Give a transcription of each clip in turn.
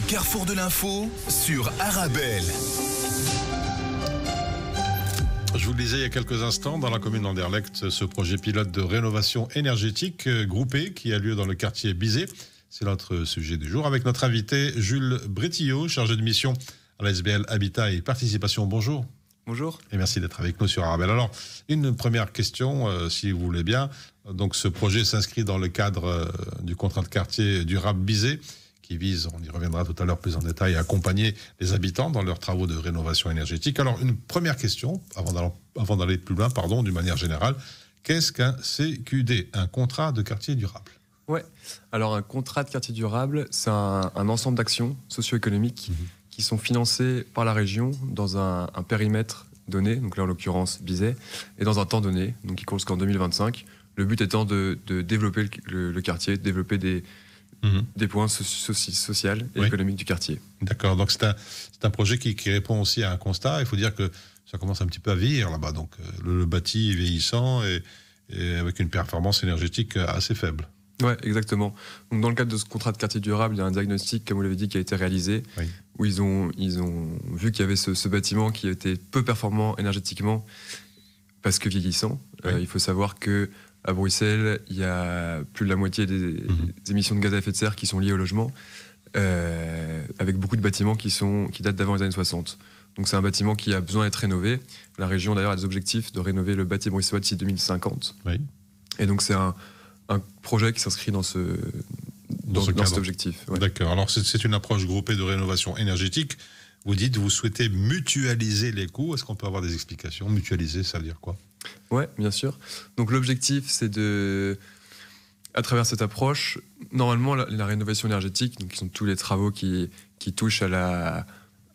carrefour de l'info sur Arabelle. Je vous le disais il y a quelques instants, dans la commune d'Anderlecht, ce projet pilote de rénovation énergétique groupé qui a lieu dans le quartier Bizet. C'est notre sujet du jour avec notre invité Jules Bretillot, chargé de mission à la SBL Habitat et Participation. Bonjour. Bonjour. Et merci d'être avec nous sur Arabelle. Alors, une première question, si vous voulez bien. Donc, ce projet s'inscrit dans le cadre du contrat de quartier durable Bizet, qui vise, on y reviendra tout à l'heure plus en détail, à accompagner les habitants dans leurs travaux de rénovation énergétique. Alors, une première question, avant d'aller plus loin, d'une manière générale. Qu'est-ce qu'un CQD, un contrat de quartier durable ? Ouais. Alors, un contrat de quartier durable, c'est un ensemble d'actions socio-économiques qui sont financées par la région dans un périmètre donné, donc là en l'occurrence Bizet, et dans un temps donné, donc qui court jusqu'en 2025. Le but étant de développer le quartier, de développer des points sociaux et économiques du quartier. D'accord, donc c'est un projet qui répond aussi à un constat. Il faut dire que ça commence un petit peu à vieillir là-bas. Donc le bâti est vieillissant et avec une performance énergétique assez faible. Ouais, exactement. Donc dans le cadre de ce contrat de quartier durable, il y a un diagnostic, comme vous l'avez dit, qui a été réalisé, où ils ont vu qu'il y avait ce bâtiment qui était peu performant énergétiquement parce que vieillissant. Il faut savoir que à Bruxelles, il y a plus de la moitié des émissions de gaz à effet de serre qui sont liées au logement, avec beaucoup de bâtiments qui datent d'avant les années 60. Donc c'est un bâtiment qui a besoin d'être rénové. La région d'ailleurs a des objectifs de rénover le bâti bruxellois d'ici 2050. Et donc c'est un projet qui s'inscrit dans cet objectif. D'accord. Alors c'est une approche groupée de rénovation énergétique. Vous dites vous souhaitez mutualiser les coûts. Est-ce qu'on peut avoir des explications ? Mutualiser, ça veut dire quoi ? Oui, bien sûr. Donc l'objectif, c'est à travers cette approche, normalement la rénovation énergétique, donc qui sont tous les travaux qui touchent à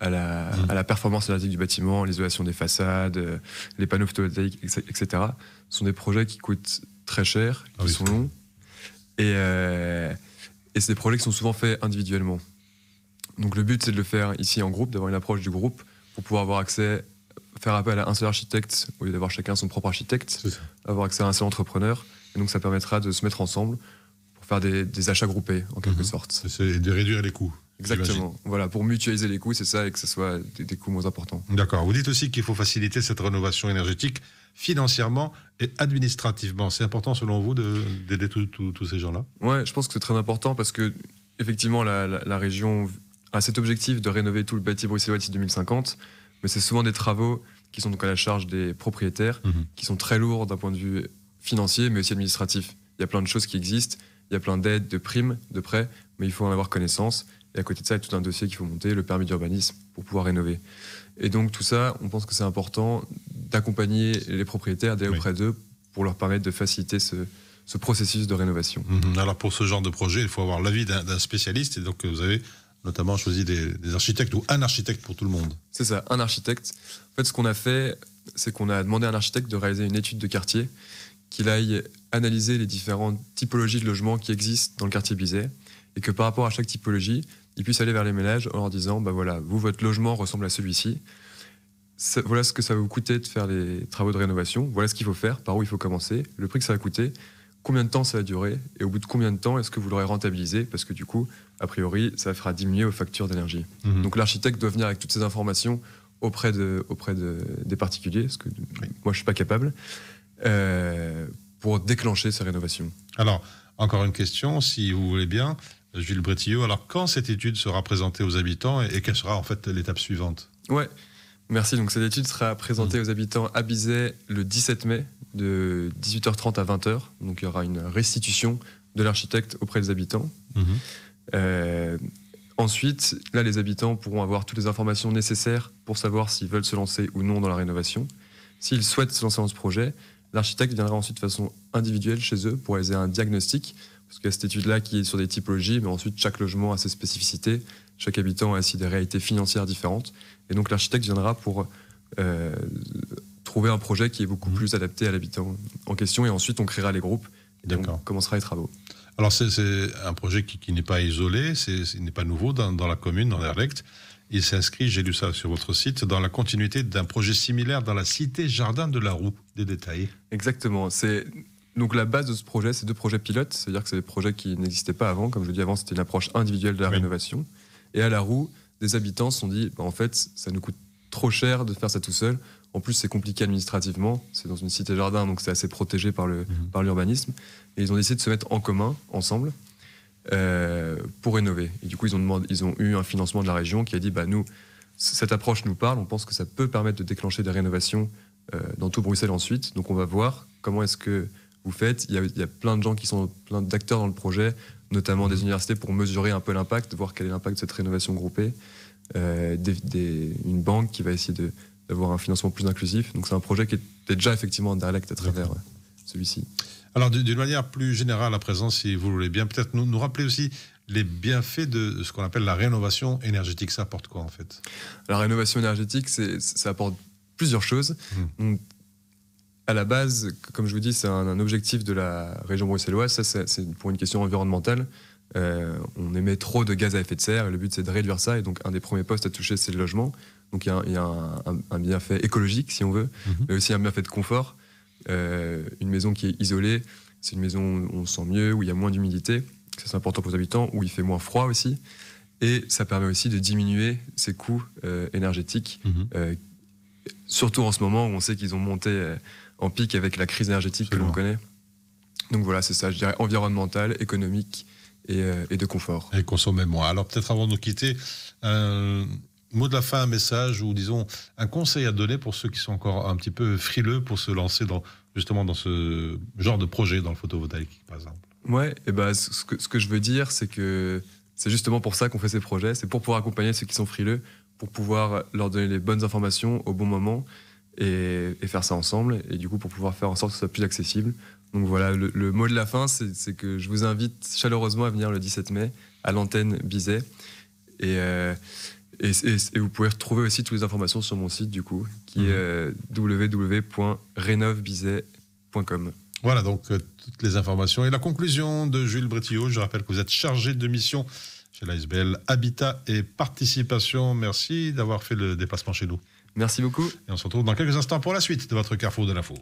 la performance énergétique du bâtiment, l'isolation des façades, les panneaux photovoltaïques, etc., sont des projets qui coûtent très cher, qui sont longs, et c'est des projets qui sont souvent faits individuellement. Donc le but, c'est de le faire ici en groupe, d'avoir une approche du groupe pour pouvoir faire appel à un seul architecte au lieu d'avoir chacun son propre architecte, avoir accès à un seul entrepreneur, et donc ça permettra de se mettre ensemble pour faire des achats groupés en quelque sorte. C'est de réduire les coûts. Exactement. Voilà, pour mutualiser les coûts, c'est ça, et que ce soit des coûts moins importants. D'accord. Vous dites aussi qu'il faut faciliter cette rénovation énergétique financièrement et administrativement. C'est important selon vous d'aider tous ces gens-là ? Ouais, je pense que c'est très important parce que effectivement la région a cet objectif de rénover tout le bâti bruxellois d'ici 2050, mais c'est souvent des travaux qui sont donc à la charge des propriétaires, qui sont très lourds d'un point de vue financier, mais aussi administratif. Il y a plein de choses qui existent, il y a plein d'aides, de primes, de prêts, mais il faut en avoir connaissance. Et à côté de ça, il y a tout un dossier qu'il faut monter, le permis d'urbanisme, pour pouvoir rénover. Et donc tout ça, on pense que c'est important d'accompagner les propriétaires, d'aller auprès d'eux, pour leur permettre de faciliter ce processus de rénovation. Alors pour ce genre de projet, il faut avoir l'avis d'un spécialiste, et donc vous avez notamment choisi des architectes, ou un architecte pour tout le monde. C'est ça, un architecte. En fait, ce qu'on a fait, c'est qu'on a demandé à un architecte de réaliser une étude de quartier, qu'il aille analyser les différentes typologies de logements qui existent dans le quartier Bizet, et que par rapport à chaque typologie, il puisse aller vers les ménages en leur disant, voilà, vous, votre logement ressemble à celui-ci, voilà ce que ça va vous coûter de faire les travaux de rénovation, voilà ce qu'il faut faire, par où il faut commencer, le prix que ça va coûter, combien de temps ça va durer, et au bout de combien de temps est-ce que vous l'aurez rentabilisé, parce que du coup, a priori, ça fera diminuer vos factures d'énergie. Donc l'architecte doit venir avec toutes ces informations auprès des particuliers, parce que moi je suis pas capable, pour déclencher ces rénovations. Alors, encore une question, si vous voulez bien, Jules Bretillot, alors quand cette étude sera présentée aux habitants et quelle sera en fait l'étape suivante ? Ouais, merci. Donc cette étude sera présentée aux habitants à Bizet le 17 mai de 18h30 à 20h. Donc il y aura une restitution de l'architecte auprès des habitants. Ensuite, là, les habitants pourront avoir toutes les informations nécessaires pour savoir s'ils veulent se lancer ou non dans la rénovation. S'ils souhaitent se lancer dans ce projet, l'architecte viendra ensuite de façon individuelle chez eux pour réaliser un diagnostic, parce qu'il y a cette étude-là qui est sur des typologies, mais ensuite chaque logement a ses spécificités, chaque habitant a aussi des réalités financières différentes, et donc l'architecte viendra pour trouver un projet qui est beaucoup plus adapté à l'habitant en question, et ensuite on créera les groupes, et on commencera les travaux. Alors c'est un projet qui n'est pas isolé, il n'est pas nouveau dans la commune, dans Anderlecht. Il s'inscrit, j'ai lu ça sur votre site, dans la continuité d'un projet similaire dans la cité Jardin de la Roue. Des détails. Exactement. Donc la base de ce projet, c'est 2 projets pilotes, c'est-à-dire que c'est des projets qui n'existaient pas avant. Comme je l'ai dit avant, c'était une approche individuelle de la rénovation. Et à La Roue, des habitants se sont dit, en fait, ça nous coûte trop cher de faire ça tout seul. En plus, c'est compliqué administrativement. C'est dans une cité-jardin, donc c'est assez protégé par l'urbanisme. Et ils ont décidé de se mettre en commun, ensemble, pour rénover. Et du coup, ils ont eu un financement de la région qui a dit, nous, cette approche nous parle, on pense que ça peut permettre de déclencher des rénovations dans tout Bruxelles ensuite. Donc on va voir comment est-ce que vous faites. Il y a plein de gens plein d'acteurs dans le projet, notamment des universités, pour mesurer un peu l'impact, voir quel est l'impact de cette rénovation groupée. Une banque qui va essayer d'avoir un financement plus inclusif. Donc c'est un projet qui est déjà effectivement en direct à travers celui-ci. Alors d'une manière plus générale à présent, si vous voulez bien, peut-être nous rappeler aussi les bienfaits de ce qu'on appelle la rénovation énergétique. Ça apporte quoi en fait ? La rénovation énergétique, ça apporte plusieurs choses. Donc, à la base, comme je vous dis, c'est un objectif de la région bruxelloise. Ça, c'est pour une question environnementale. On émet trop de gaz à effet de serre et le but, c'est de réduire ça. Et donc, un des premiers postes à toucher, c'est le logement. Donc, il y a un bienfait écologique, si on veut, mais aussi un bienfait de confort. Une maison qui est isolée, c'est une maison où on se sent mieux, où il y a moins d'humidité. Ça, c'est important pour les habitants, où il fait moins froid aussi. Et ça permet aussi de diminuer ses coûts énergétiques, surtout en ce moment où on sait qu'ils ont monté en pic avec la crise énergétique que l'on connaît. Donc voilà, c'est ça, je dirais environnemental, économique et de confort. Et consommer moins. Alors peut-être avant de nous quitter, un mot de la fin, un message ou disons un conseil à donner pour ceux qui sont encore un petit peu frileux pour se lancer justement dans ce genre de projet dans le photovoltaïque, par exemple. Ouais, et ce que je veux dire, c'est que c'est justement pour ça qu'on fait ces projets, c'est pour pouvoir accompagner ceux qui sont frileux, pour pouvoir leur donner les bonnes informations au bon moment et faire ça ensemble, et du coup pour pouvoir faire en sorte que ce soit plus accessible. Donc voilà, le mot de la fin, c'est que je vous invite chaleureusement à venir le 17 mai à l'antenne Bizet, et vous pouvez retrouver aussi toutes les informations sur mon site du coup, qui est www.renovbizet.com. Voilà donc toutes les informations et la conclusion de Jules Bretillot. Je rappelle que vous êtes chargé de mission chez l'ASBL Habitat et Participation. Merci d'avoir fait le déplacement chez nous. Merci beaucoup. Et on se retrouve dans quelques instants pour la suite de votre Carrefour de l'info.